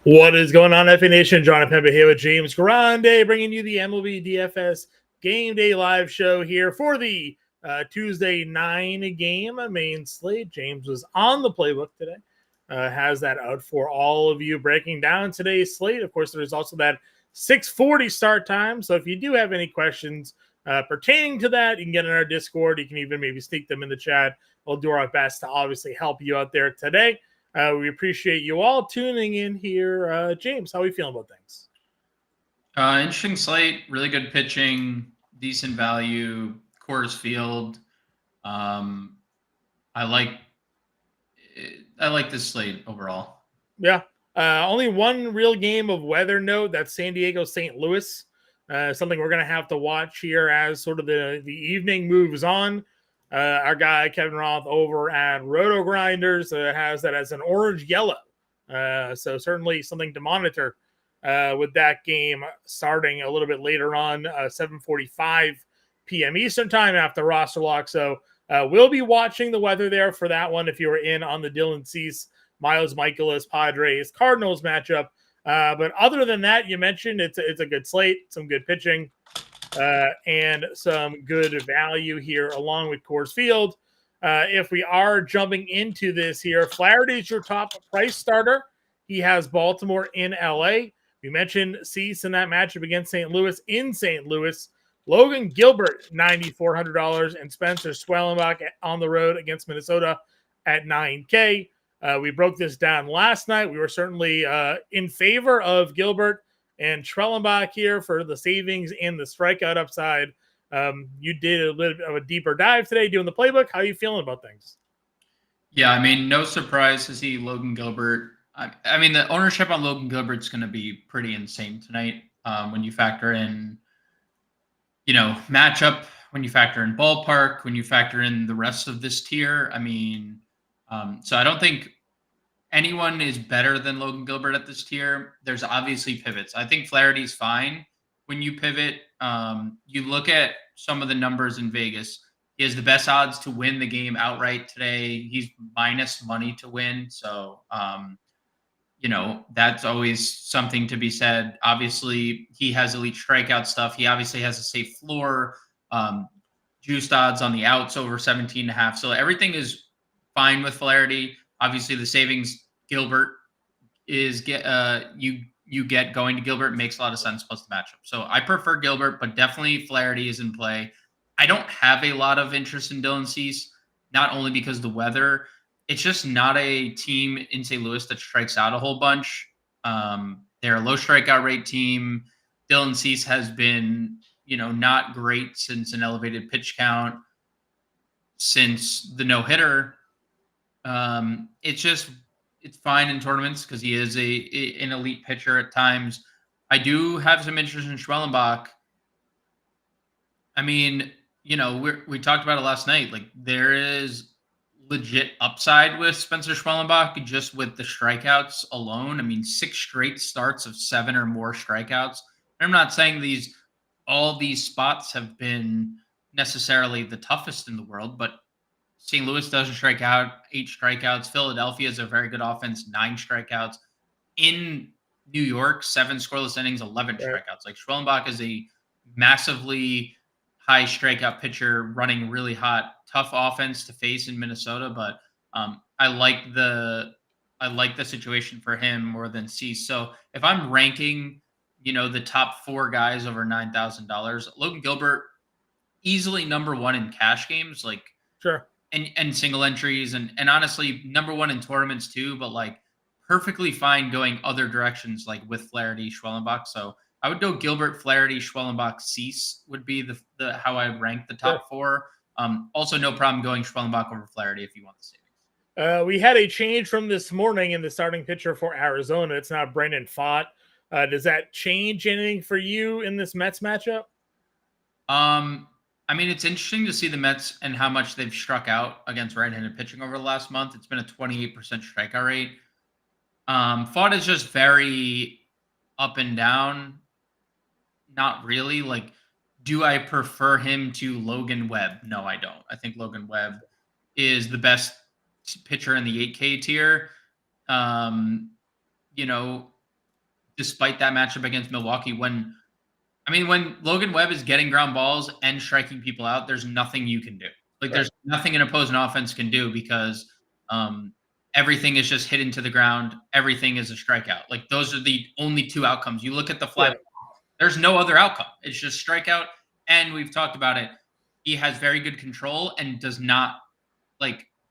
What is going on, FA Nation? John Impemba here with James Grande, bringing you the MLB DFS Game Day Live show here for the Tuesday 9 game main slate. James was on the playbook today, has that out for all of you, breaking down today's slate. Of course, there's also that 6:40 start time, so if you do have any questions pertaining to that, you can get in our Discord. You can even maybe sneak them in the chat. We'll do our best to obviously help you out there today. We appreciate you all tuning in here. James, how are we feeling about things? Interesting slate, really good pitching, decent value, Coors Field. I like this slate overall. Yeah. Only one real game of weather note. That's San Diego, St. Louis. Something we're going to have to watch here as sort of the evening moves on. Our guy, Kevin Roth, over at Roto Grinders has that as an orange-yellow. So certainly something to monitor with that game starting a little bit later on, 7:45 p.m. Eastern time after roster lock. So we'll be watching the weather there for that one if you were in on the Dylan Cease, Miles Michaelis, Padres, Cardinals matchup. But other than that, you mentioned it's a good slate, some good pitching, and some good value here along with Coors Field. If we are jumping into this here, Flaherty is your top price starter. He has Baltimore in LA. We mentioned Cease in that matchup against St. Louis in St. Louis. Logan Gilbert, $9,400, and Spencer Schwellenbach on the road against Minnesota at $9K. We broke this down last night. We were certainly in favor of Gilbert and Schwellenbach here for the savings and the strikeout upside. You did a little bit of a deeper dive today doing the playbook. How are you feeling about things? Yeah, I mean, no surprise to see Logan Gilbert. I mean, the ownership on Logan Gilbert is going to be pretty insane tonight when you factor in, matchup, when you factor in ballpark, when you factor in the rest of this tier. I mean, so I don't think anyone is better than Logan Gilbert at this tier. There's obviously pivots. I think Flaherty's fine when you pivot. You look at some of the numbers in Vegas. He has the best odds to win the game outright today. He's minus money to win. So, that's always something to be said. Obviously, he has elite strikeout stuff. He obviously has a safe floor. Juiced odds on the outs over 17.5. So everything is fine with Flaherty. Obviously, the savings Gilbert is you get going to Gilbert makes a lot of sense plus the matchup. So I prefer Gilbert, but definitely Flaherty is in play. I don't have a lot of interest in Dylan Cease, not only because of the weather. It's just not a team in St. Louis that strikes out a whole bunch. They're a low strikeout rate team. Dylan Cease has been, not great since an elevated pitch count, since the no-hitter. It's fine in tournaments because he is an elite pitcher at times. I do have some interest in Schwellenbach. I mean, we talked about it last night. Like, there is legit upside with Spencer Schwellenbach just with the strikeouts alone. I mean, 6 straight starts of 7 or more strikeouts. I'm not saying all these spots have been necessarily the toughest in the world, but St. Louis doesn't strike out, 8 strikeouts. Philadelphia is a very good offense, 9 strikeouts. In New York, 7 scoreless innings, 11 strikeouts. Like, Schwellenbach is a massively high strikeout pitcher running really hot, tough offense to face in Minnesota. But I like the situation for him more than Cease. So if I'm ranking, the top 4 guys over $9,000, Logan Gilbert easily number 1 in cash games. Like, sure. And single entries and honestly number 1 in tournaments too, but like perfectly fine going other directions like with Flaherty, Schwellenbach. So I would go Gilbert, Flaherty, Schwellenbach, Cease would be the how I would rank the top 4. Also no problem going Schwellenbach over Flaherty if you want the savings. We had a change from this morning in the starting pitcher for Arizona. It's now Brendan Pfaadt. Does that change anything for you in this Mets matchup? I mean, it's interesting to see the Mets and how much they've struck out against right-handed pitching over the last month. It's been a 28% strikeout rate. Pfaadt is just very up and down. Not really. Like, do I prefer him to Logan Webb? No, I don't. I think Logan Webb is the best pitcher in the 8K tier. despite that matchup against Milwaukee. When Logan Webb is getting ground balls and striking people out, there's nothing you can do. Like, there's nothing an opposing offense can do because everything is just hit into the ground. Everything is a strikeout. Like, those are the only two outcomes. You look at the fly, there's no other outcome. It's just strikeout. And we've talked about it. He has very good control and does not,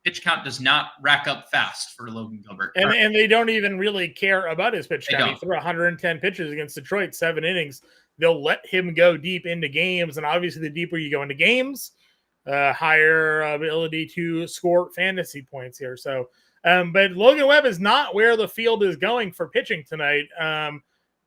pitch count does not rack up fast for Logan Gilbert. And they don't even really care about his pitch count. He threw 110 pitches against Detroit, 7 innings. They'll let him go deep into games. And obviously, the deeper you go into games, higher ability to score fantasy points here. So, but Logan Webb is not where the field is going for pitching tonight.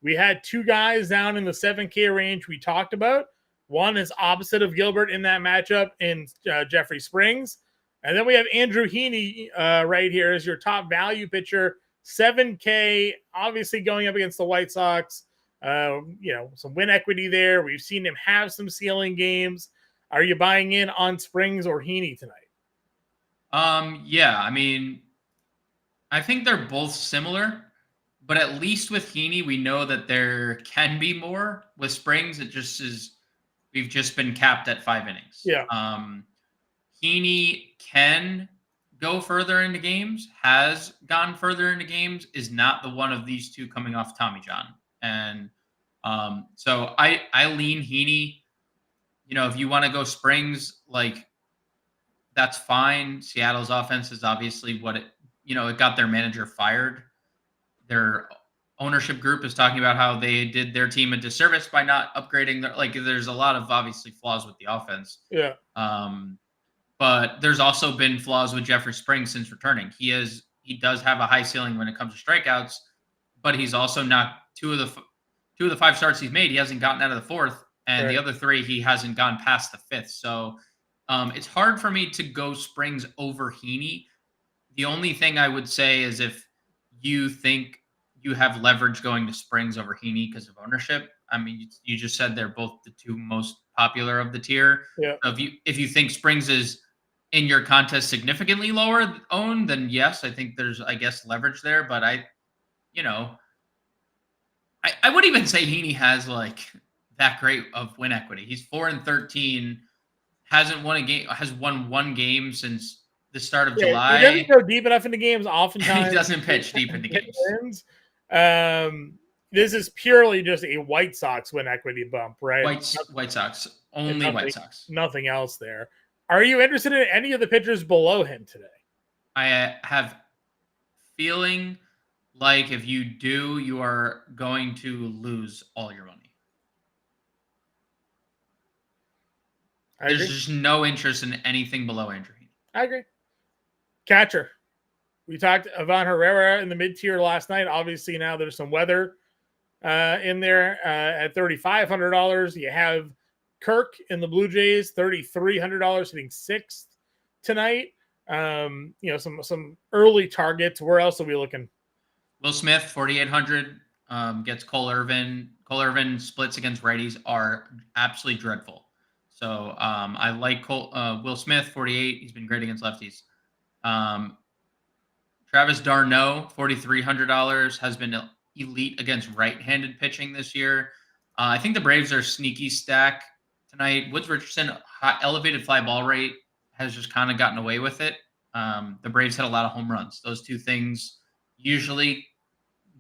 We had 2 guys down in the 7K range we talked about. One is opposite of Gilbert in that matchup in Jeffrey Springs. And then we have Andrew Heaney right here as your top value pitcher, 7K, obviously going up against the White Sox. Some win equity there. We've seen him have some ceiling games. Are you buying in on Springs or Heaney tonight? Yeah, I think they're both similar, but at least with Heaney, we know that there can be more. With Springs, it just is, we've just been capped at 5 innings. Yeah. Heaney can go further into games, has gone further into games, is not the one of these two coming off Tommy John. And so I lean Heaney. If you want to go Springs, that's fine. Seattle's offense is obviously what it got their manager fired. Their ownership group is talking about how they did their team a disservice by not upgrading there's a lot of obviously flaws with the offense. Yeah. But there's also been flaws with Jeffrey Springs since returning. He does have a high ceiling when it comes to strikeouts, but he's also not two of the 5 starts he's made. He hasn't gotten out of the 4th, and the other 3 he hasn't gone past the 5th. So it's hard for me to go Springs over Heaney. The only thing I would say is if you think you have leverage going to Springs over Heaney because of ownership. You just said they're both the 2 most popular of the tier. Yeah. So if you think Springs is in your contest significantly lower owned, then yes, I think there's, leverage there. But I would even say Heaney has that great of win equity. He's 4-13, hasn't won a game, has won 1 game since the start of July. He doesn't go deep enough into games. Oftentimes, he doesn't pitch deep into games. This is purely just a White Sox win equity bump, right? White Sox. Only White Sox. Nothing else there. Are you interested in any of the pitchers below him today? I have feeling like if you do, you are going to lose all your money. There's just no interest in anything below Andrew Heaney. I agree. Catcher. We talked Ivan Herrera in the mid-tier last night. Obviously, now there's some weather in there at $3,500. You have Kirk in the Blue Jays, $3,300, hitting 6th tonight. Some early targets. Where else are we looking? Will Smith, 4,800, gets Cole Irvin. Cole Irvin splits against righties are absolutely dreadful. So I like Will Smith, 48. He's been great against lefties. Travis d'Arnaud, $4,300, has been elite against right-handed pitching this year. I think the Braves are sneaky stack tonight. Woods Richardson, elevated fly ball rate, has just kind of gotten away with it. The Braves had a lot of home runs. Those 2 things usually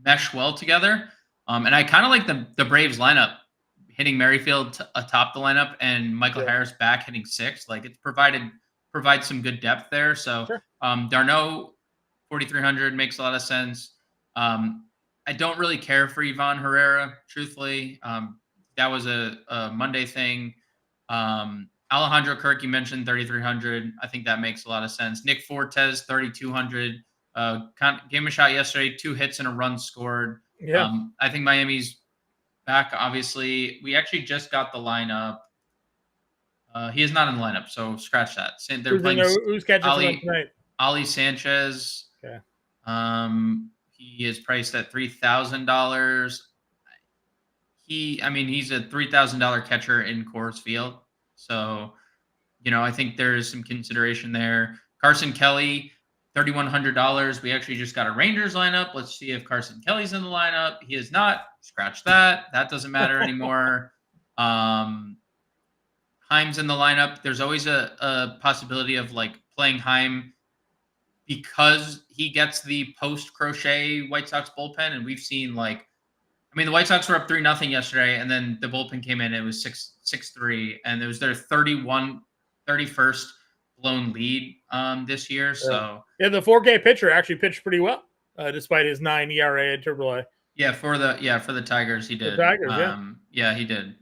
mesh well together. And I kind of like the Braves lineup, hitting Merrifield atop the lineup and Michael Harris back hitting 6th. It provides some good depth there. So d'Arnaud, 4,300 makes a lot of sense. I don't really care for Ivan Herrera, truthfully. That was a Monday thing. Alejandro Kirk, you mentioned 3,300. I think that makes a lot of sense. Nick Fortes, 3,200. Gave him a shot yesterday, 2 hits and a run scored. Yeah. I think Miami's back, obviously. We actually just got the lineup. He is not in the lineup, so scratch that. They're playing who's catching tonight? Ali Sanchez. Okay. He is priced at $3,000. He's a $3,000 catcher in Coors Field. So, I think there is some consideration there. Carson Kelly, $3,100. We actually just got a Rangers lineup. Let's see if Carson Kelly's in the lineup. He is not. Scratch that. That doesn't matter anymore. Heim's in the lineup. There's always a possibility of like playing Heim because he gets the post crochet White Sox bullpen. And we've seen like, I mean, the White Sox were up 3-0 yesterday, and then the bullpen came in. It was 6-3, and it was their 31st blown lead this year. So yeah, the 4K pitcher actually pitched pretty well, despite his 9 ERA at AAA. Yeah, for the Tigers, he did. The Tigers, yeah, he did.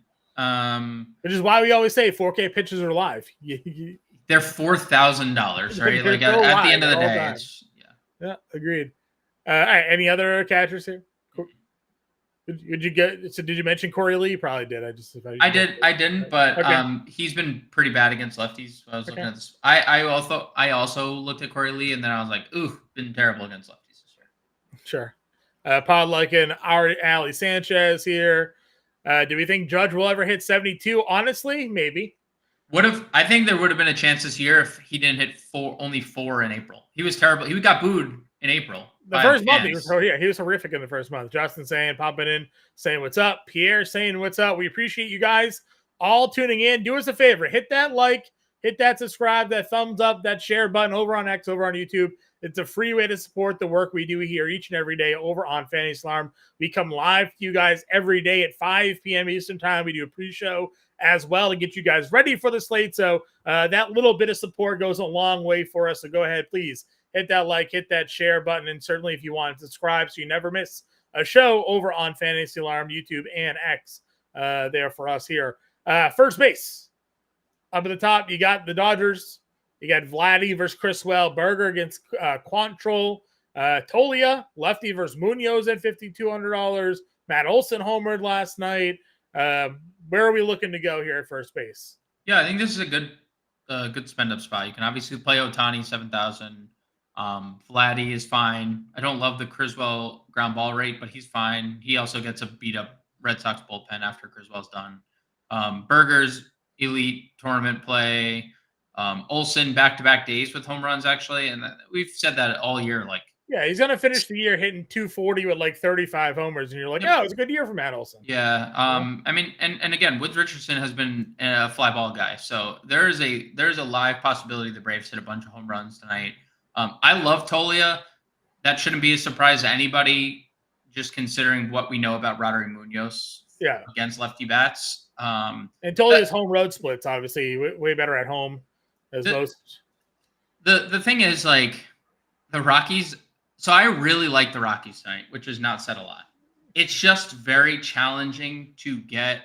Which is why we always say 4K pitches are live. They're $4,000, right? Like at the end of the day, it's, yeah, agreed. All right, any other catchers here? Did you get? So did you mention Corey Lee? You probably did. I didn't, but okay. He's been pretty bad against lefties. So I was looking at this. I also looked at Corey Lee, and then I was like, ooh, been terrible against lefties this year. Sure. Pod like an Ali Sanchez here. Do we think Judge will ever hit 72? Honestly, maybe. I think there would have been a chance this year if he didn't hit only 4 in April. He was terrible. He got booed in April. The first month, he was horrific in the first month. Justin popping in, saying what's up. Pierre saying what's up. We appreciate you guys all tuning in. Do us a favor. Hit that like, hit that subscribe, that thumbs up, that share button over on X, over on YouTube. It's a free way to support the work we do here each and every day over on Fantasy Alarm. We come live to you guys every day at 5 p.m. Eastern time. We do a pre-show as well to get you guys ready for the slate. So that little bit of support goes a long way for us. So go ahead, please. Hit that like, hit that share button, and certainly if you want to subscribe so you never miss a show over on Fantasy Alarm, YouTube, and X there for us here. First base. Up at the top, you got the Dodgers. You got Vladdy versus Criswell. Berger against Quantrill. Tolia, lefty versus Munoz at $5,200. Matt Olson homered last night. Where are we looking to go here at first base? Yeah, I think this is a good spend-up spot. You can obviously play Ohtani, 7,000. Vladdy is fine. I don't love the Criswell ground ball rate, but he's fine. He also gets a beat-up Red Sox bullpen after Criswell's done. Berger's elite tournament play. Olson back-to-back days with home runs, actually, and we've said that all year. Like, yeah, he's going to finish the year hitting 240 with like 35 homers, and you're like, oh, it's a good year for Matt Olson. Yeah, I mean, and again, Woods Richardson has been a fly ball guy, so there's a live possibility the Braves hit a bunch of home runs tonight. I love Tolia. That shouldn't be a surprise to anybody, just considering what we know about Roderick Munoz against lefty bats. And Tolia's home road splits, obviously, way better at home as most. The thing is, like, the Rockies. So I really like the Rockies tonight, which is not said a lot. It's just very challenging to get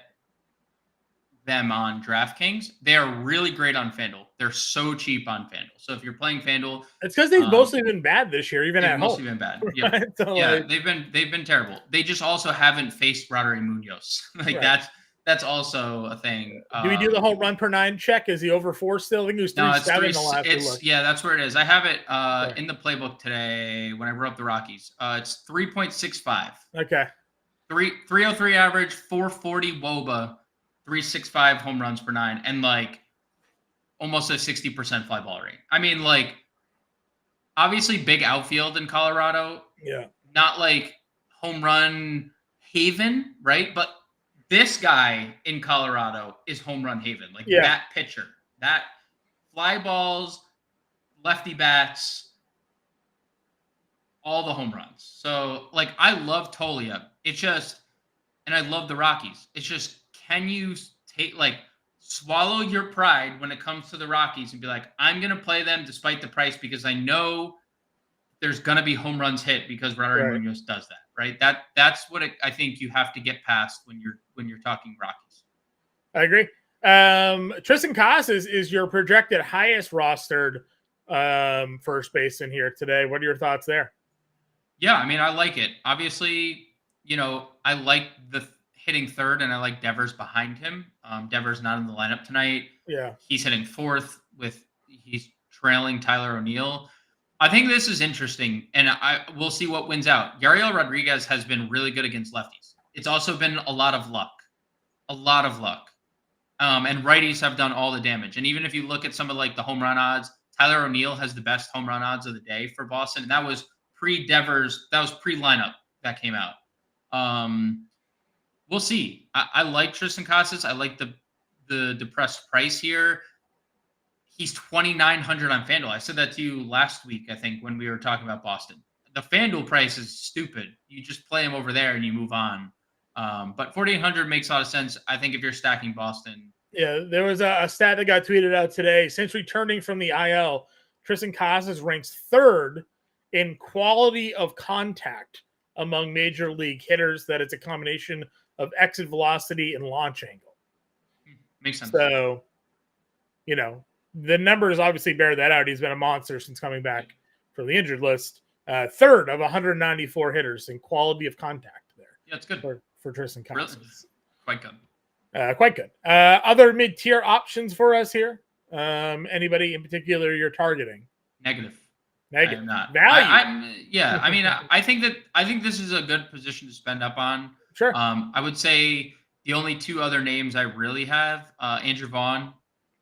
them on DraftKings. They are really great on FanDuel. They're so cheap on FanDuel. So if you're playing FanDuel, it's because they've mostly been bad this year, even at home. Mostly been bad. Yeah, right? So yeah, they've been terrible. They just also haven't faced Roderick Munoz. That's also a thing. Do we do the home run per 9 check? Is he over 4 still? I think he was 3.7 the last look. Yeah, that's where it is. I have it in the playbook today when I wrote up the Rockies. It's 3.65. Okay. 303 average, 440 WOBA, 365 home runs per 9, and like almost a 60% fly ball rate. I mean, like, obviously big outfield in Colorado. Yeah. Not like home run haven, right? But this guy in Colorado is home run haven. Like that pitcher, that fly balls, lefty bats, all the home runs. So, like, I love Tolia. It's just, and I love the Rockies. It's just, can you swallow your pride when it comes to the Rockies and be like, I'm going to play them despite the price because I know there's going to be home runs hit because Roderick Munoz does that, right? That's what I think you have to get past when you're talking Rockies. I agree. Tristan Casas is your projected highest rostered first baseman here today. What are your thoughts there? Yeah, I mean, I like it. Obviously, I like the hitting third, and I like Devers behind him. Devers not in the lineup tonight. Yeah. He's hitting fourth he's trailing Tyler O'Neill. I think this is interesting, and we'll see what wins out. Yariel Rodriguez has been really good against lefties. It's also been a lot of luck. And righties have done all the damage. And even if you look at some of like the home run odds, Tyler O'Neill has the best home run odds of the day for Boston. And that was pre-Devers. That was pre-lineup that came out. We'll see. I like Tristan Casas. I like the depressed price here. He's 2,900 on FanDuel. I said that to you last week, I think, when we were talking about Boston. The FanDuel price is stupid. You just play him over there and you move on. But 4,800 makes a lot of sense. I think if you're stacking Boston. Yeah, there was a stat that got tweeted out today. Since returning from the IL, Tristan Casas ranks 3rd in quality of contact among major league hitters. That it's a combination of exit velocity and launch angle. Makes sense. So, the numbers obviously bear that out. He's been a monster since coming back from the injured list. 3rd of 194 hitters in quality of contact there. Yeah, it's good for Tristan Casas. Really? Quite good. Quite good. Other mid-tier options for us here. Anybody in particular you're targeting? Negative. I am not. Value. I think this is a good position to spend up on. Sure. I would say the only 2 other names I really have, Andrew Vaughn,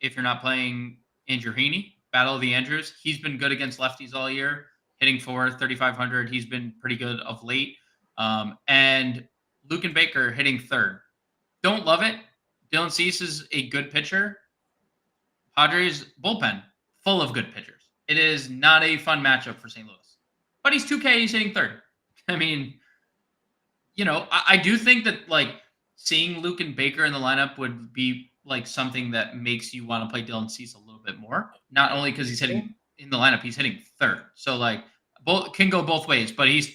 if you're not playing Andrew Heaney, Battle of the Andrews. He's been good against lefties all year, hitting 3,500. He's been pretty good of late. And Luken Baker hitting 3rd. Don't love it. Dylan Cease is a good pitcher. Padres bullpen, full of good pitchers. It is not a fun matchup for St. Louis. But he's 2K, he's hitting 3rd. I mean, I do think that, seeing Luken Baker in the lineup would be, something that makes you want to play Dylan Cease a little bit more. Not only because he's hitting in the lineup, he's hitting 3rd. So, both can go both ways. But he's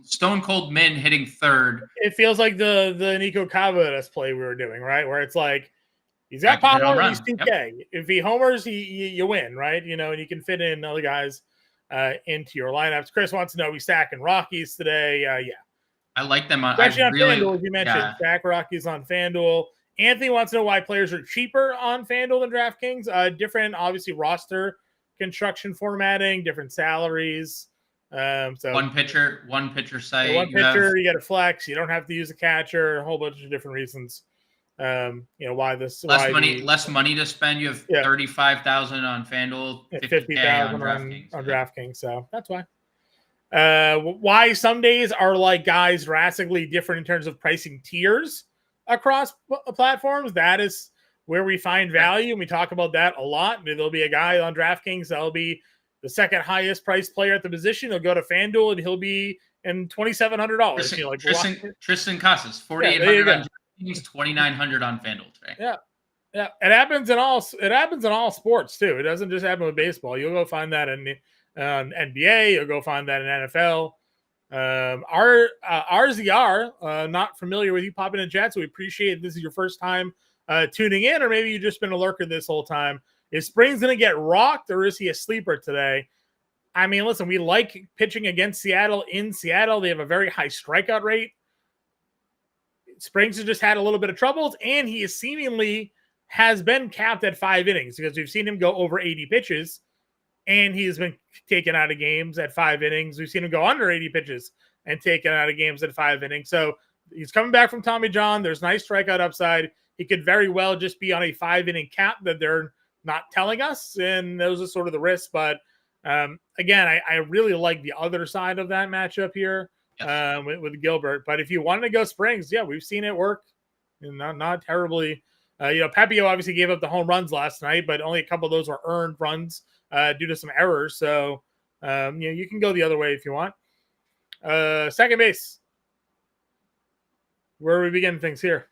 stone cold min hitting 3rd. It feels like the Nico Cavadas play we were doing, right? Where it's he's got power, he's 2K. Yep. If he homers, you win, right? And you can fit in other guys into your lineups. Chris wants to know, we stacking Rockies today? Yeah. I like them. Especially on FanDuel, as you mentioned. Stack Rockies on FanDuel. Anthony wants to know why players are cheaper on FanDuel than DraftKings. Different, obviously, roster construction formatting, different salaries. So one pitcher site. One pitcher, you get a flex. You don't have to use a catcher. A whole bunch of different reasons. Why this? Less money to spend. You have 35,000 on FanDuel, 50,000 on DraftKings. So that's why. Why some days are guys drastically different in terms of pricing tiers across platforms. That is where we find value, and we talk about that a lot. There'll be a guy on DraftKings that'll be the second highest priced player at the position. He'll go to FanDuel and he'll be in $2,700. Tristan Casas, 4,800 on DraftKings, 2,900 on FanDuel today. Yeah. It happens in all sports too. It doesn't just happen with baseball. You'll go find that in NBA. You'll go find that in NFL. RZR, not familiar with you, pop in the chat, so we appreciate it. This is your first time tuning in, or maybe you've just been a lurker this whole time. Is Springs going to get rocked, or is he a sleeper today? I mean, listen, we like pitching against Seattle in Seattle. They have a very high strikeout rate. Springs has just had a little bit of troubles, and he is seemingly has been capped at 5 innings because we've seen him go over 80 pitches, and he has been taken out of games at 5 innings. We've seen him go under 80 pitches and taken out of games at 5 innings. So he's coming back from Tommy John. There's nice strikeout upside. He could very well just be on a 5-inning cap that they're not telling us, and those are sort of the risks. But again, I really like the other side of that matchup here with Gilbert. But if you wanted to go Springs, we've seen it work, and not terribly. Pepio obviously gave up the home runs last night, but only a couple of those were earned runs due to some errors. So you can go the other way if you want. Second base. Where are we beginning things here?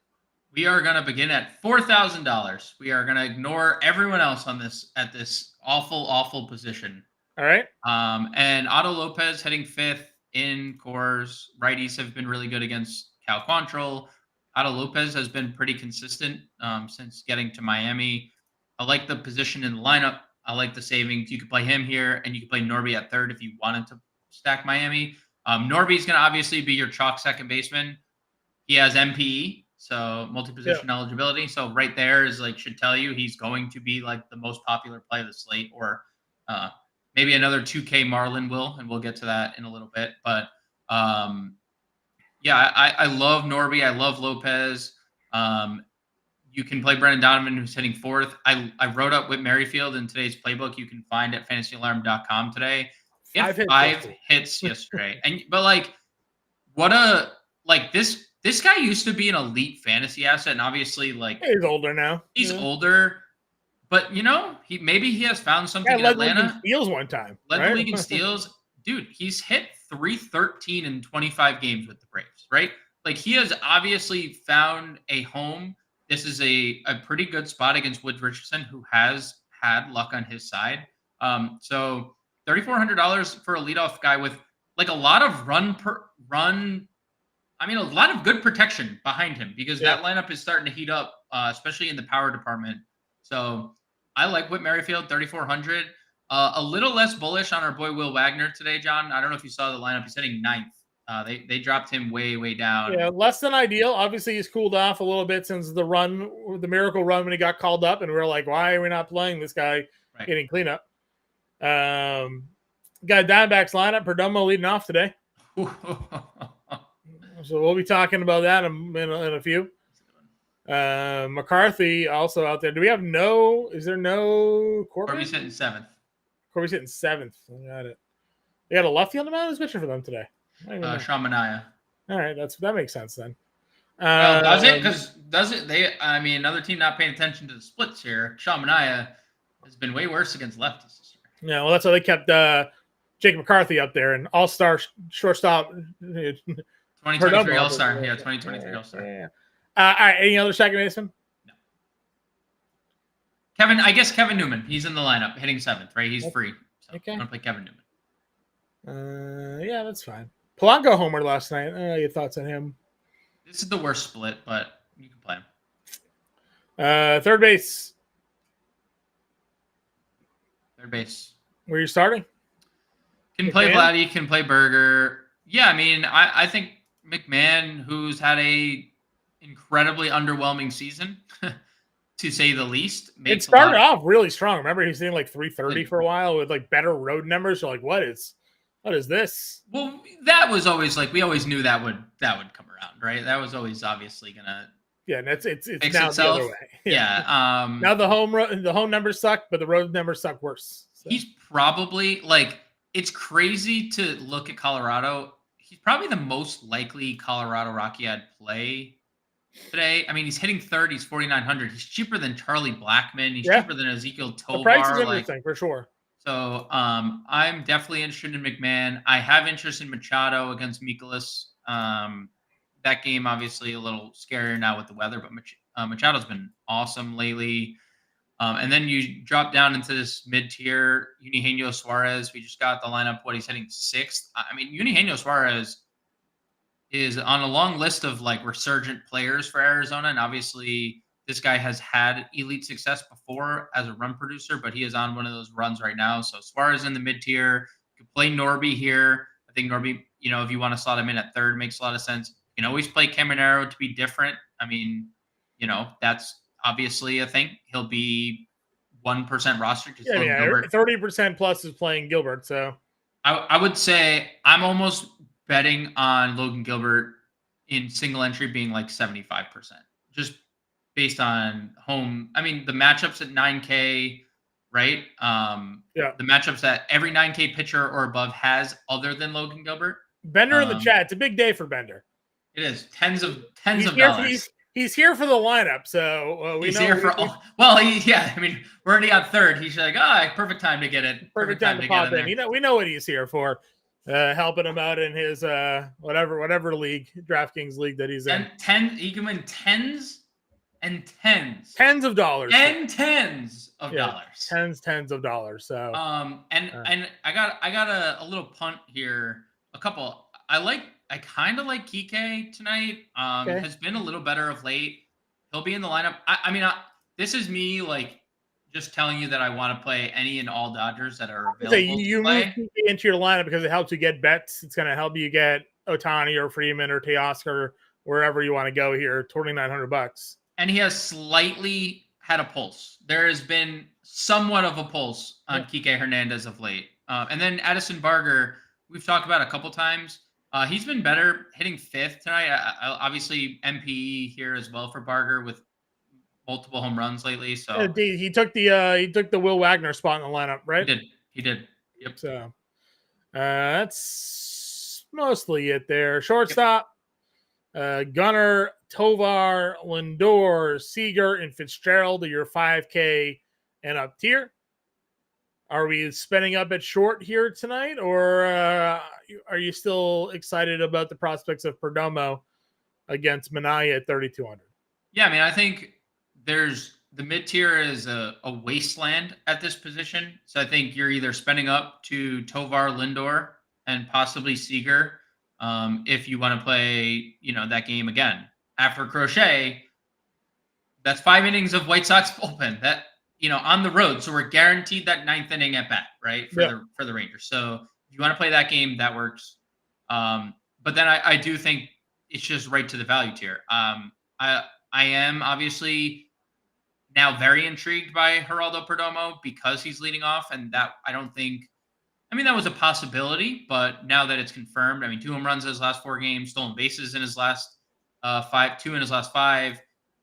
We are going to begin at $4,000. We are going to ignore everyone else at this awful position. All right. And Otto Lopez hitting 5th in Coors. Righties have been really good against Cal Quantrill. Otto Lopez has been pretty consistent since getting to Miami. I like the position in the lineup. I like the savings. You could play him here, and you could play Norby at 3rd if you wanted to stack Miami. Norby's going to obviously be your chalk second baseman. He has MPE. So multi-position eligibility. So right there is should tell you he's going to be the most popular play of the slate, or maybe another 2K Marlin will, and we'll get to that in a little bit. But I love Norby. I love Lopez. You can play Brendan Donovan, who's hitting fourth. I wrote up Whit Merrifield in today's playbook. You can find at fantasyalarm.com today. He had 5 hits yesterday. But like, what a like this guy used to be an elite fantasy asset, and obviously like he's older now. He's older, but he has found something in led Atlanta. The league in steals one time. Led the league in steals. Dude, he's hit 313 in 25 games with the Braves, right? Like, he has obviously found a home. This is a pretty good spot against Woods Richardson, who has had luck on his side. So $3,400 for a leadoff guy with like a lot of a lot of good protection behind him, because that lineup is starting to heat up, especially in the power department. So I like Whit Merrifield, 3,400. A little less bullish on our boy Will Wagner today, John. I don't know if you saw the lineup. He's hitting 9th. They dropped him way down. Yeah, less than ideal. Obviously, he's cooled off a little bit since the miracle run when he got called up, and we were like, why are we not playing this guy getting cleanup? Got Diamondbacks lineup. Perdomo leading off today. So we'll be talking about that in a few. McCarthy also out there. Do we have is there no Corbin? Corby's hitting 7th. Corby's hitting 7th. I got it. They got a lefty on the mound. Who's pitching for them today? Sean Manaea. All right, that makes sense then. Well, does it? Because another team not paying attention to the splits here. Sean Manaea has been way worse against lefties this year. Yeah, well, that's why they kept Jake McCarthy up there, and all-star shortstop. 2023 All-Star. Yeah, 2023 All-Star. Yeah. All right, any other second baseman? No. Kevin Newman. He's in the lineup, hitting 7th, right? He's free. So I'm going to play Kevin Newman. Yeah, that's fine. Polanco homer last night. Your thoughts on him? This is the worst split, but you can play him. Third base. Where you starting? Can play Vladdy, can play Berger. Yeah, I think McMahon, who's had a incredibly underwhelming season, to say the least. It started off really strong. Remember, he was hitting like 330 for a while with like better road numbers. You're like, what is this? Well, that was always like, we always knew that would come around, right? That was always obviously gonna. Yeah, and it's now the other way. Yeah. Now the home numbers suck, but the road numbers suck worse. So. He's probably like, it's crazy to look at Colorado. He's probably the most likely Colorado Rocky I'd play today. He's hitting 3rd. He's 4,900. He's cheaper than Charlie Blackmon. He's cheaper than Ezekiel Tovar. The price is interesting for sure. So I'm definitely interested in McMahon. I have interest in Machado against Mikolas. That game obviously a little scarier now with the weather, but Machado's been awesome lately. And then you drop down into this mid-tier, Eugenio Suarez. We just got the lineup. He's hitting 6th. Eugenio Suarez is on a long list of like resurgent players for Arizona. And obviously this guy has had elite success before as a run producer, but he is on one of those runs right now. So Suarez in the mid-tier. You can play Norby here. I think Norby, if you want to slot him in at 3rd, makes a lot of sense. You can always play Caminero to be different. That's obviously a thing. He'll be 1% roster. 30% plus is playing Gilbert. So I would say I'm almost betting on Logan Gilbert in single entry being like 75%, just based on home. The matchups at 9K, right? The matchups that every 9K pitcher or above has other than Logan Gilbert. Bender in the chat. It's a big day for Bender. It is tens of dollars. He's here for the lineup, so he's here for all. Well, we're already on 3rd. He's like, perfect time to get it. Perfect time to pop in. We know what he's here for, helping him out in his whatever league, DraftKings league that he's in. He can win tens of dollars, tens of dollars. So and I got a little punt here. A couple. I kind of like Kike tonight. Has been a little better of late. He'll be in the lineup. This is me like just telling you that I want to play any and all Dodgers that are available. You move Kike into your lineup because it helps you get bets. It's going to help you get Ohtani or Freeman or Teoscar, wherever you want to go here. $2,900. And he has slightly had a pulse. There has been somewhat of a pulse on Kike Hernandez of late. And then Addison Barger, we've talked about a couple times. He's been better, hitting 5th tonight. Obviously, MPE here as well for Barger with multiple home runs lately. So he took the Will Wagner spot in the lineup, right? He did. Yep. So that's mostly it there. Yep. Shortstop, Gunnar, Tovar, Lindor, Seager, and Fitzgerald are your 5K and up tier. Are we spending up at short here tonight, or are you still excited about the prospects of Perdomo against Minaya at 3,200? Yeah, I mean, I think there's the mid tier is a wasteland at this position. So I think you're either spending up to Tovar, Lindor, and possibly Seager if you want to play, that game again. After Crochet, that's 5 innings of White Sox bullpen. That on the road, so we're guaranteed that 9th inning at bat, right, for the Rangers. So if you want to play that game, that works. But then I do think it's just right to the value tier. I am obviously now very intrigued by Geraldo Perdomo because he's leading off, and that that was a possibility, but now that it's confirmed, 2 home runs in his last 4 games, stolen bases in his last 2 in his last 5,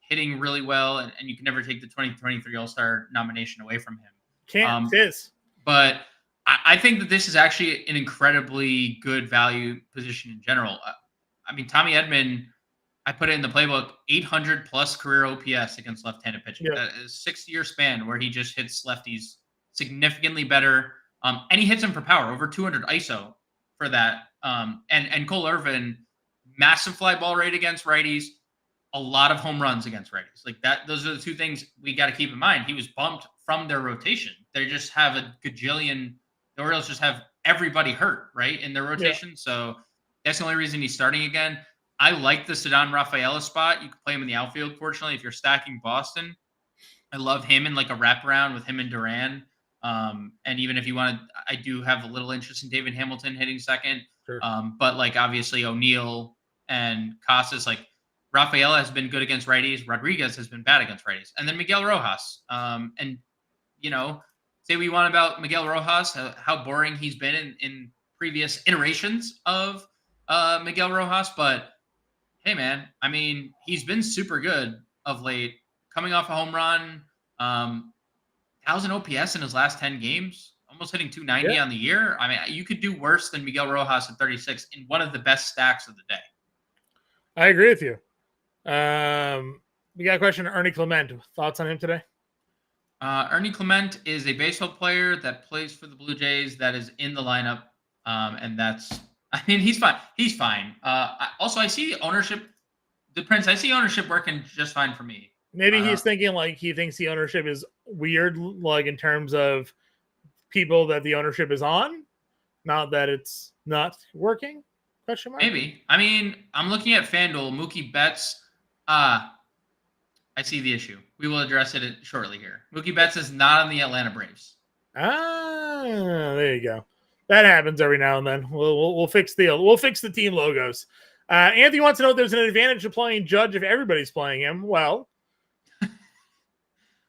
hitting really well, and you can never take the 2023 All-Star nomination away from him. Can't. It is. But I think that this is actually an incredibly good value position in general. Tommy Edman, I put it in the playbook, 800 plus career OPS against left-handed pitching. Yeah. That is a 6-year span where he just hits lefties significantly better. And he hits them for power, over 200 ISO for that. And Cole Irvin, massive fly ball rate against righties, a lot of home runs against righties. Like that, those are the 2 things we got to keep in mind. He was bumped from their rotation. They just have a gajillion. The Orioles just have everybody hurt, right, in their rotation. Yeah. So that's the only reason he's starting again. I like the Ceddanne Rafaela spot. You can play him in the outfield, fortunately, if you're stacking Boston. I love him in like a wraparound with him and Duran. And even if you want to, I do have a little interest in David Hamilton hitting second. Sure. But like obviously O'Neill and Casas, like Rafaela has been good against righties. Rodriguez has been bad against righties. And then Miguel Rojas. And, say we want about Miguel Rojas, how boring he's been in previous iterations of Miguel Rojas. But hey, man, he's been super good of late, coming off a home run. 1,000 OPS in his last 10 games, almost hitting 290 on the year. You could do worse than Miguel Rojas at 36 in one of the best stacks of the day. I agree with you. We got a question. Ernie Clement, thoughts on him today? Ernie Clement is a baseball player that plays for the Blue Jays that is in the lineup. And that's, he's fine. He's fine. Also, I see ownership, I see ownership working just fine for me. Maybe he's thinking like he thinks the ownership is weird, like in terms of people that the ownership is on, not that it's not working. Question mark. Maybe. I'm looking at FanDuel. Mookie Betts. I see the issue. We will address it shortly here. Mookie Betts is not on the Atlanta Braves. There you go. That happens every now and then. We'll fix the team logos. Anthony wants to know if there's an advantage to playing Judge if everybody's playing him. Well.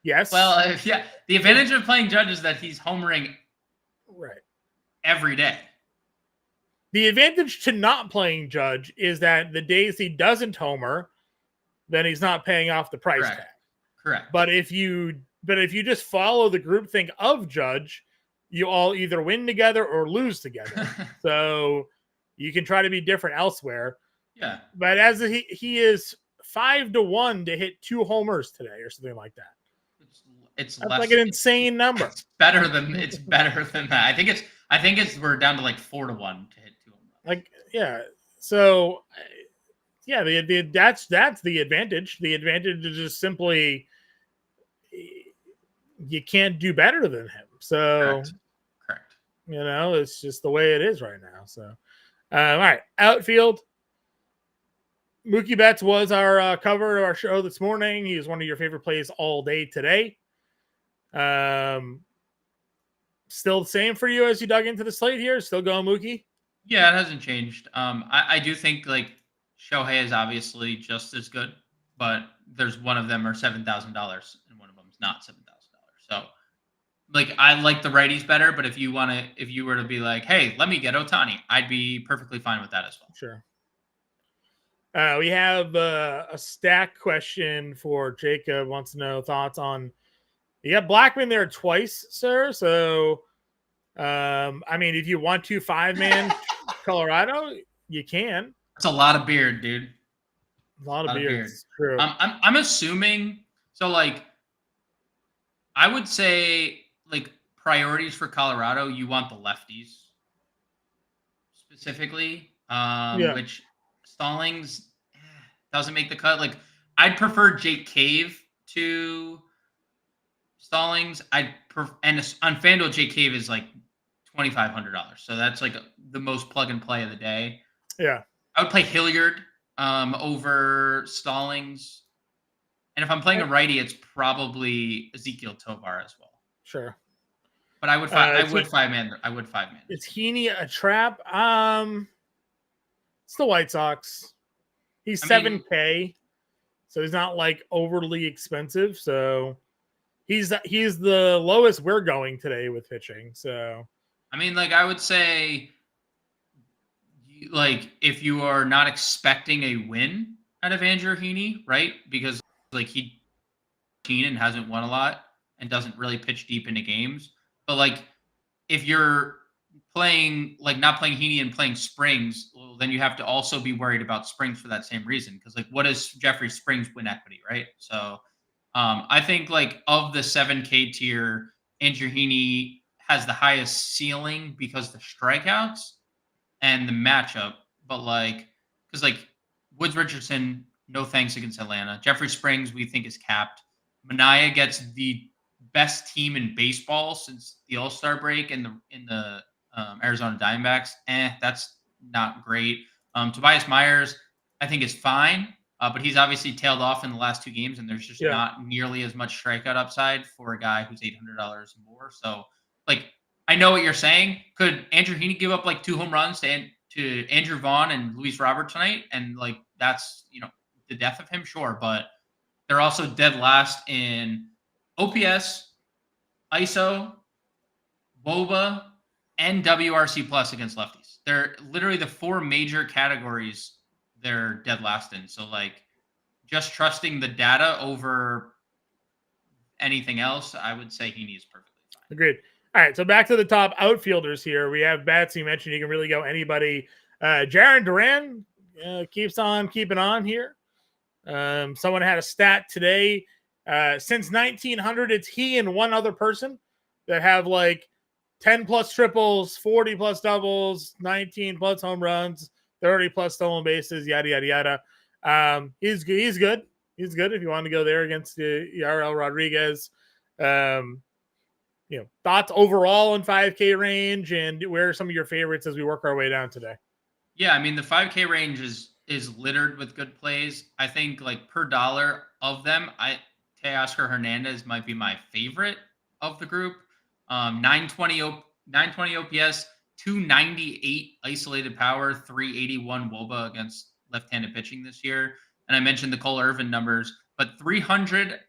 Yes. Well, yeah. The advantage of playing Judge is that he's homering every day. The advantage to not playing Judge is that the days he doesn't homer, then he's not paying off the price tag. Correct. But if you just follow the groupthink of Judge, you all either win together or lose together. So you can try to be different elsewhere. Yeah. But as he is 5-1 to hit 2 homers today or something like that. It's That's less, like an insane number. It's better than that. I think it's we're down to like 4-1 to hit 2 home runs. Like, yeah. So yeah, that's the advantage. The advantage is just simply you can't do better than him. So correct. It's just the way it is right now. So all right, outfield. Mookie Betts was our cover of our show this morning. He was one of your favorite plays all day today. Still the same for you as you dug into the slate here? Still going Mookie? Yeah, it hasn't changed. I do think like Shohei is obviously just as good, but there's one of them are $7,000 and one of them is not $7,000. So like I like the righties better, but if you were to be like, hey, let me get Ohtani, I'd be perfectly fine with that as well. Sure. We have a stack question for Jacob. Wants to know thoughts on. You got Blackman there twice, sir. So, I mean, if you want to 5-man Colorado, you can. It's a lot of beard, dude. A lot A of lot of beard. beards. True. I'm assuming so. Like, I would say like priorities for Colorado. You want the lefties specifically, Yeah. which Stallings doesn't make the cut. Like, I'd prefer Jake Cave to Stallings. And on FanDuel, Jake Cave is like $2,500, so that's like the most plug and play of the day. Yeah. I would play Hilliard over Stallings, and if I'm playing a righty, it's probably Ezekiel Tovar as well. Sure. But I would I would 5-man. Is Heaney a trap? It's the White Sox. He's $7K, so he's not like overly expensive. So he's the lowest we're going today with pitching. So I mean, like, I would say, like, if you are not expecting a win out of Andrew Heaney, right? Because like he and hasn't won a lot and doesn't really pitch deep into games. But like, if you're playing like not playing Heaney and playing Springs, well, then you have to also be worried about Springs for that same reason. Because like, what is Jeffrey Springs win equity, right? So I think like of the 7K tier, Andrew Heaney has the highest ceiling because the strikeouts and the matchup. But like, because like Woods Richardson, no thanks against Atlanta. Jeffrey Springs, we think is capped. Manaea gets the best team in baseball since the All-Star break in the Arizona Diamondbacks. That's not great. Tobias Myers, I think, is fine, but he's obviously tailed off in the last 2 games, and there's just not nearly as much strikeout upside for a guy who's $800 more. So, like, I know what you're saying. Could Andrew Heaney give up like 2 home runs to Andrew Vaughn and Luis Robert tonight, and like that's the death of him? Sure, but they're also dead last in OPS, ISO, WOBA, and WRC plus against lefties. They're literally the 4 major categories they're dead last in. So like, just trusting the data over anything else, I would say Heaney is perfectly fine. Agreed. All right, so back to the top outfielders here. We have Bats. You mentioned you can really go anybody. Jaron Duran keeps on keeping on here. Someone had a stat today. Since 1900, it's he and one other person that have like 10 plus triples, 40 plus doubles, 19 plus home runs, 30 plus stolen bases, yada, yada, yada. He's good. He's good. He's good if you want to go there against Yarel Rodriguez. Thoughts overall in 5K range, and where are some of your favorites as we work our way down today? Yeah, I mean, the 5K range is littered with good plays. I think like per dollar of them, Teoscar Hernandez might be my favorite of the group. 920 OPS, 298 isolated power, 381 WOBA against left-handed pitching this year. And I mentioned the Cole Irvin numbers, but 300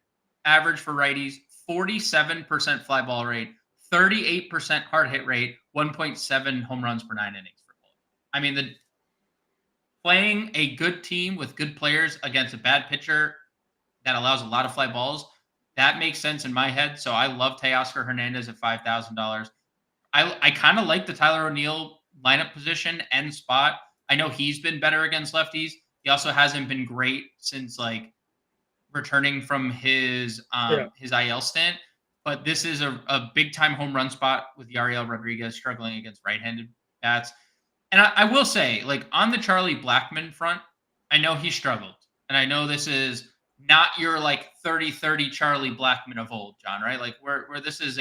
average for righties, 47% fly ball rate, 38% hard hit rate, 1.7 home runs per 9 innings for Cole. I mean, playing a good team with good players against a bad pitcher that allows a lot of fly balls, that makes sense in my head. So I love Teoscar Hernandez at $5,000. I kind of like the Tyler O'Neill lineup position and spot. I know he's been better against lefties. He also hasn't been great since like returning from his IL stint. But this is a big time home run spot with Yariel Rodriguez struggling against right-handed bats. And I will say, like, on the Charlie Blackmon front, I know he struggled. And I know this is not your like 30-30 Charlie Blackmon of old, John, right? Like where this is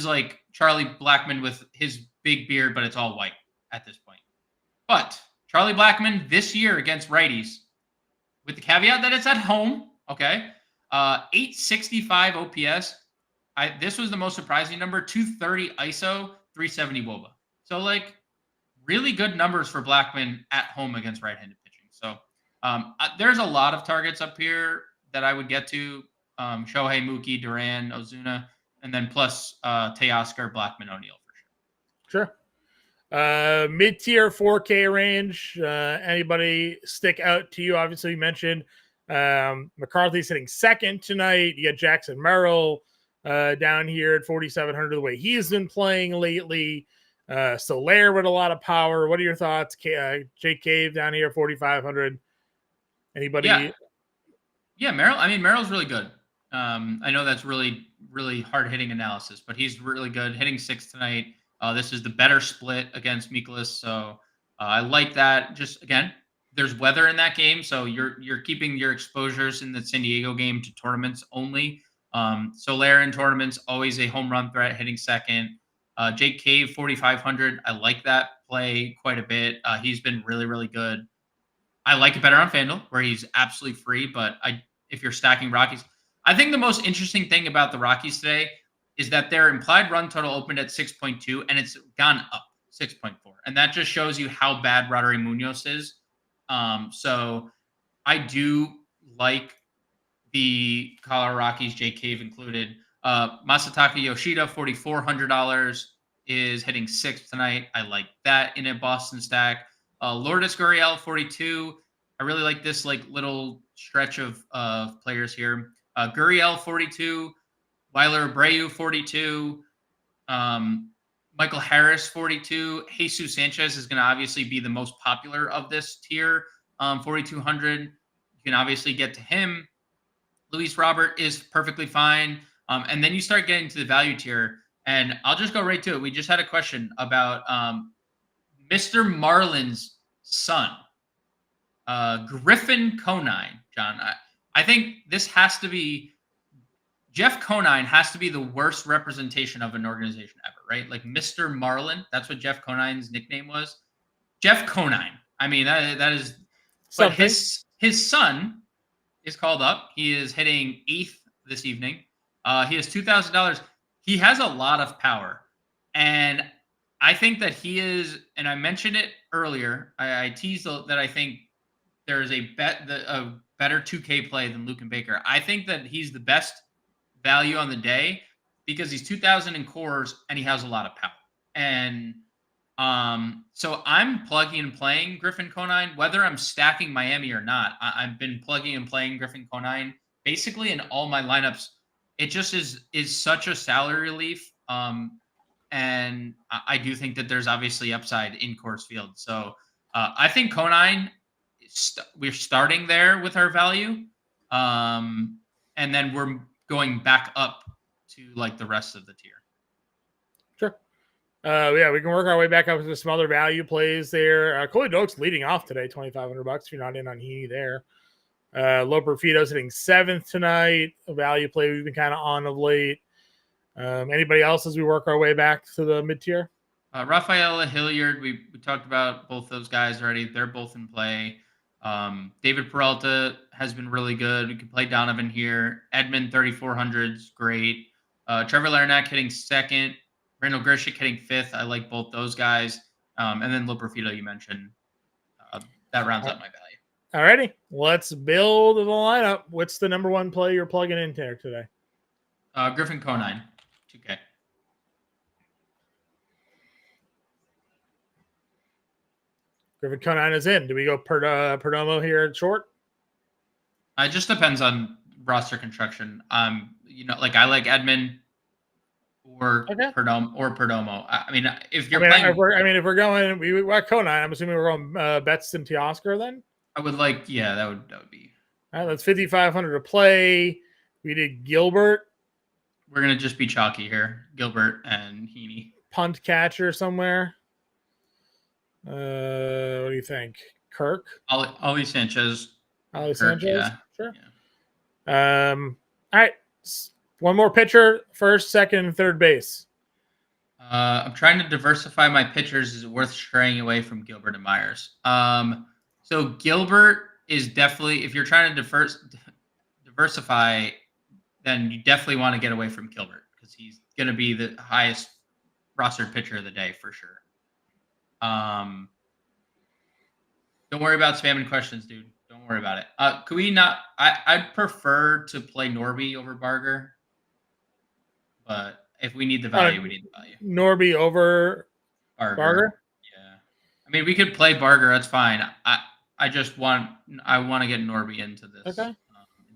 like Charlie Blackmon with his big beard, but it's all white at this point. But Charlie Blackmon this year against righties, with the caveat that it's at home, okay? 865 OPS. This was the most surprising number, 230 ISO, 370 WOBA. So like really good numbers for Blackmon at home against right-handed pitching. So there's a lot of targets up here that I would get to. Shohei, Mookie, Duran, Ozuna, and then plus Teoscar, Blackmon, O'Neill for sure. Mid-tier 4K range. Anybody stick out to you? Obviously, you mentioned McCarthy's hitting second tonight. You got Jackson Merrill down here at 4,700, the way he's been playing lately. Soler with a lot of power. What are your thoughts? Jake Cave down here, 4,500. Anybody? Yeah, Merrill. I mean, Merrill's really good. I know that's really, really hard-hitting analysis, but he's really good. Hitting sixth tonight. This is the better split against Mikolas, so I like that. Just again, there's weather in that game, so you're keeping your exposures in the San Diego game to tournaments only. Soler in tournaments, always a home run threat, hitting second. Jake Cave, 4,500. I like that play quite a bit. He's been really, really good. I like it better on FanDuel, where he's absolutely free. But if you're stacking Rockies, I think the most interesting thing about the Rockies today is that their implied run total opened at 6.2, and it's gone up 6.4. And that just shows you how bad Rodri Munoz is. So I do like the Colorado Rockies, Jake Cave included. Masataka Yoshida, $4,400, is hitting sixth tonight. I like that in a Boston stack. Lourdes Gurriel, 42. I really like this little stretch of players here. Gurriel, 42. Weiler Abreu, 42. Michael Harris, 42. Jesus Sanchez is going to obviously be the most popular of this tier, 4,200. You can obviously get to him. Luis Robert is perfectly fine. And then you start getting to the value tier, and I'll just go right to it. We just had a question about Mr. Marlin's son, Griffin Conine, John. I think this has to be Jeff Conine has to be the worst representation of an organization ever, right? Like Mr. Marlin, that's what Jeff Conine's nickname was. Jeff Conine. I mean, that is. But his son is called up. He is hitting eighth this evening. He has $2,000. He has a lot of power, and I think that he is. And I mentioned it earlier. I teased that I think there is a better 2K play than Luke and Baker. I think that he's the best value on the day because he's 2,000 in cores and he has a lot of power. And so I'm plugging and playing Griffin Conine, whether I'm stacking Miami or not. I've been plugging and playing Griffin Conine basically in all my lineups. It just is such a salary relief. And I do think that there's obviously upside in Coors Field. So I think Conine, we're starting there with our value. And then we're going back up to like the rest of the tier. Sure. Yeah, we can work our way back up to some other value plays there. Coley Doak's leading off today, $2,500 if you're not in on Heaney there. Loper Fito's hitting seventh tonight, a value play we've been kind of on of late. Anybody else as we work our way back to the mid-tier? Rafaela Hilliard, we talked about both those guys already. They're both in play. David Peralta has been really good. We can play Donovan here. Edmund, 3,400 is great. Trevor Larnack hitting second. Randall Grichuk hitting fifth. I like both those guys. And then Loperfido, you mentioned. That rounds up my value. All righty. Let's build the lineup. What's the number one play you're plugging in there today? Griffin Conine, 2K. Griffin Conine is in. Do we go Perdomo here at short? It just depends on roster construction. I like Edmund or Perdomo. I mean, if you're playing, if we're going, we got Conine. I'm assuming we're going Betts and Teoscar then. I would like, yeah, that would be. All right, that's 5,500 to play. We did Gilbert. We're gonna just be chalky here, Gilbert and Heaney. Punt catcher somewhere. What do you think? Kirk? Ollie Sanchez. Sanchez? Yeah. Sure. Yeah. All right. One more pitcher, first, second, and third base. I'm trying to diversify my pitchers. Is it worth straying away from Gilbert and Myers? So Gilbert is definitely, if you're trying to diversify, then you definitely want to get away from Gilbert because he's going to be the highest rostered pitcher of the day for sure. Don't worry about spamming questions, dude. Don't worry about it. Could we not? I'd prefer to play Norby over Barger, but if we need the value, we need the value. Norby over Barger? mean, we could play Barger. That's fine. I just want to get Norby into this. Okay. Into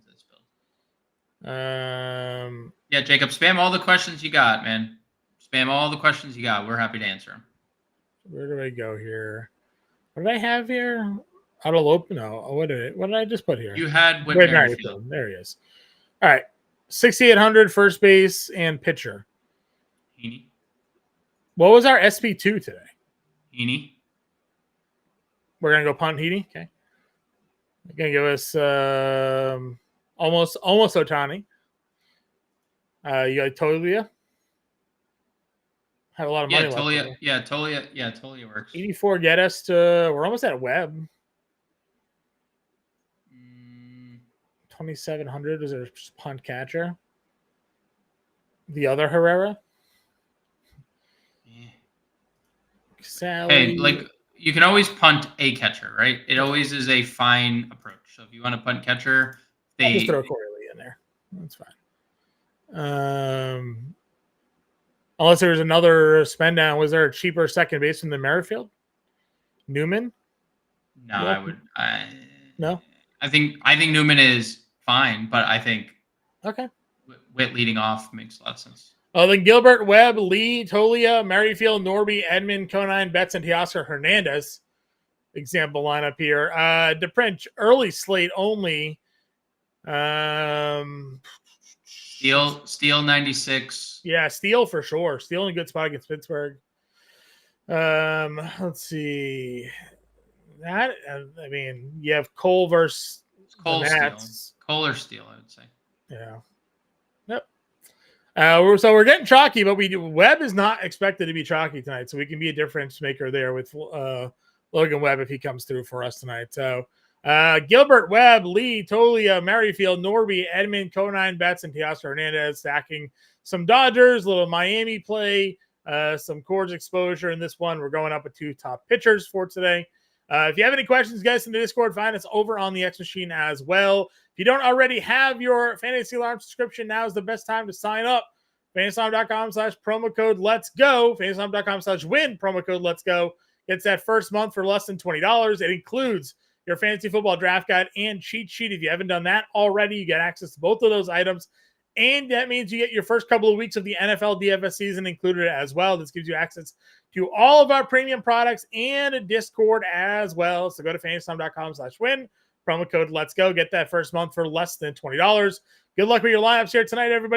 this build. Um. Yeah, Jacob, spam all the questions you got, man. Spam all the questions you got. We're happy to answer them. Where do I go here? What did I have here? Auto no. What did I just put here? You had Whit Whit Merrifield. There he is. All right. 6,800 first base and pitcher. Heaney. What was our SP2 today? Heaney. We're gonna go punt Heaney. Okay. They're gonna give us almost Ohtani. You got Tolia. Have a lot of money left. Tolia works. 84 get us to. We're almost at Webb. 2,700 is a punt catcher. The other Herrera. Yeah. Sally. Hey, like you can always punt a catcher, right? It always is a fine approach. So if you want to punt catcher, I'll just throw Corley in there. That's fine. Unless there was another spend down, was there a cheaper second baseman than Merrifield? Newman? No, No. I think Newman is fine, but I think okay. Witt leading off makes a lot of sense. Oh, then Gilbert, Webb, Lee, Tolia, Merrifield, Norby, Edmund, Conine, Betts, and Teoscar Hernandez. Example lineup here. DePrinch, early slate only. Steele 96. Yeah, Steele for sure. Steele in a good spot against Pittsburgh. Let's see. That I mean, you have Cole versus Cole the Nats. Cole or Steele, I would say. Yeah. Yep. So we're getting chalky, but Webb is not expected to be chalky tonight, so we can be a difference maker there with Logan Webb if he comes through for us tonight. So Gilbert, Webb, Lee, Tolia, Merrifield, Norby, Edmund, Conine, Betts, and Teoscar Hernandez stacking some Dodgers, little Miami play, some Coors exposure in this one. We're going up with two top pitchers for today. If you have any questions, guys, in the Discord, find us over on the X Machine as well. If you don't already have your Fantasy Alarm subscription, now is the best time to sign up. FantasyAlarm.com/promo code Let's Go. FantasyAlarm.com/win promo code Let's Go. Gets that first month for less than $20. It includes your fantasy football draft guide and cheat sheet. If you haven't done that already, you get access to both of those items. And that means you get your first couple of weeks of the NFL DFS season included as well. This gives you access to all of our premium products and a Discord as well. So go to fantasy.com/win, promo code Let's Go. Get that first month for less than $20. Good luck with your lineups here tonight, everybody.